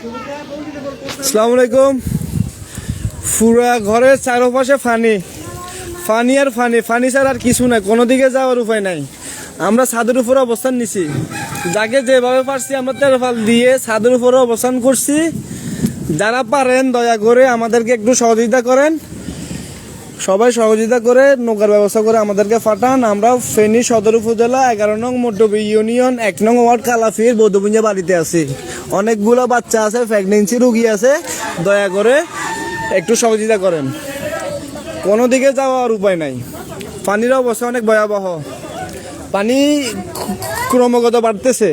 আসসালামু আলাইকুম। পুরা ঘরের চারপাশে ফানি ফানি আর ফানি ফানি ছাড়া আর কিছু নাই, কোনো দিকে যাওয়ার উপায় নাই। আমরা ছাদের উপরে অবস্থান নিছি, যাকে যেভাবে পারছি আমরা তেরফাল দিয়ে ছাদের উপরে অবস্থান করছি। যারা পারেন দয়া করে আমাদেরকে একটু সহযোগিতা করেন, সবাই সহযোগিতা করে নৌকার ব্যবস্থা করে আমাদেরকে পাঠান। আমরা ফেনী সদর উপজেলা 11 নং মড্ডবী ইউনিয়ন 1 নং ওয়ার্ড কালাফির বৌদ্ধপুঞ্জা বাড়িতে আছি। অনেকগুলো বাচ্চা আছে, প্রেগনেন্সি রুগী আছে, দয়া করে একটু সহযোগিতা করেন। কোনো দিকে যাওয়ার উপায় নাই, পানির অবস্থা অনেক ভয়াবহ। পানি ক্রমাগত বাড়তেছে,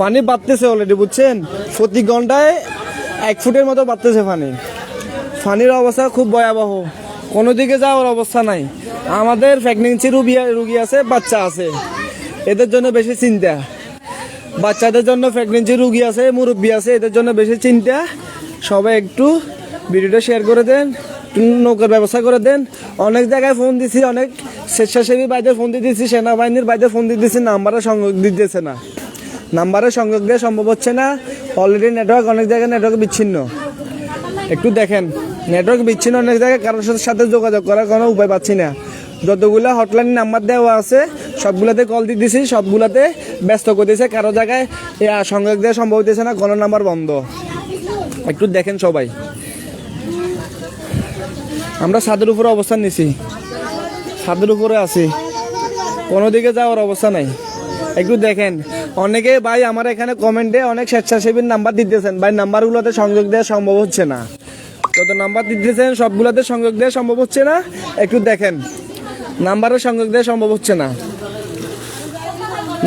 পানি বাড়তেছে অলরেডি, বুঝছেন? প্রতি ঘন্টায় 1 ফুটের মতো বাড়তেছে পানি। পানির অবস্থা খুব ভয়াবহ, কোনো দিকে যাওয়ার অবস্থা নাই। আমাদের প্রেগনেন্সি রুগী আছে, বাচ্চা আছে, এদের জন্য বেশি চিন্তা। বাচ্চাদের জন্য প্রেগনেন্সি রুগী আছে, মুরব্বী আছে, এদের জন্য বেশি চিন্তা। সবাই একটু ভিডিওটা শেয়ার করে দেন, নৌকার ব্যবস্থা করে দেন। অনেক জায়গায় ফোন দিছি, অনেক স্বেচ্ছাসেবী বাইরে ফোন দিতেছি, সেনাবাহিনীর বাইরে ফোন দিতেছি, নাম্বারে সংযোগ দিতেছে না, নাম্বারে সংযোগ দেওয়া সম্ভব হচ্ছে না। অলরেডি নেটওয়ার্ক অনেক জায়গায় নেটওয়ার্ক বিচ্ছিন্ন, একটু দেখেন। নেটওয়ার্ক বিচ্ছিন্ন অনেক জায়গায়, কারোর সাথে যোগাযোগ করার কোনো উপায় পাচ্ছি না। যতগুলো হটলাইন নাম্বার দেওয়া আছে সবগুলোতে কল দিতেছি, সবগুলোতে ব্যস্ত করতেছে। কারো জায়গায় সংযোগ দেওয়া সম্ভব হতেছে না, কোনো নাম্বার বন্ধ। একটু দেখেন সবাই। আমরা ছাদের উপরে অবস্থান নিছি, ছাদের উপরে আছি, কোনো দিকে যাওয়ার অবস্থা নাই। একটু দেখেন। অনেকে ভাই আমার এখানে কমেন্টে অনেক স্বেচ্ছাসেবীর নাম্বার দিতেছেন, ভাই নাম্বারগুলোতে সংযোগ দেওয়া সম্ভব হচ্ছে না। যত নাম্বার দিতেছেন সবগুলোতে সংযোগ দেওয়া সম্ভব হচ্ছে না। একটু দেখেন, নাম্বারে সংযোগ দেওয়া সম্ভব হচ্ছে না,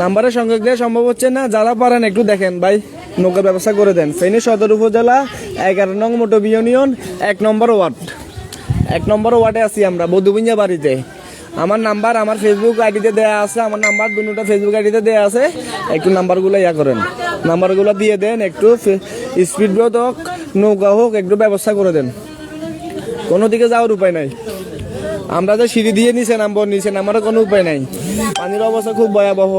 নাম্বারে সংযোগ দেওয়া সম্ভব হচ্ছে না। যারা পারেন একটু দেখেন ভাই, নৌকার ব্যবস্থা করে দেন। ফেনী সদর উপজেলা 11 নং মড্ডবী ইউনিয়ন 1 নম্বর ওয়ার্ড, 1 নম্বর ওয়ার্ডে আছি আমরা, বৌদ্ধপুঞ্জা বাড়িতে। আমার নাম্বার আমার ফেসবুক আইডিতে দেওয়া আছে, আমার নাম্বার দুটো ফেসবুক আইডিতে দেওয়া আছে। একটু নাম্বারগুলো করেন, নাম্বারগুলো দিয়ে দেন। একটু স্পিড বোট হোক, নৌকা হোক, একটু ব্যবস্থা করে দেন। কোনো দিকে যাওয়ার উপায় নাই। আমরা যে সিঁড়ি দিয়ে নিচে নামবো, নিচে নামারও কোনো উপায় নাই। পানির অবস্থা খুব ভয়াবহ।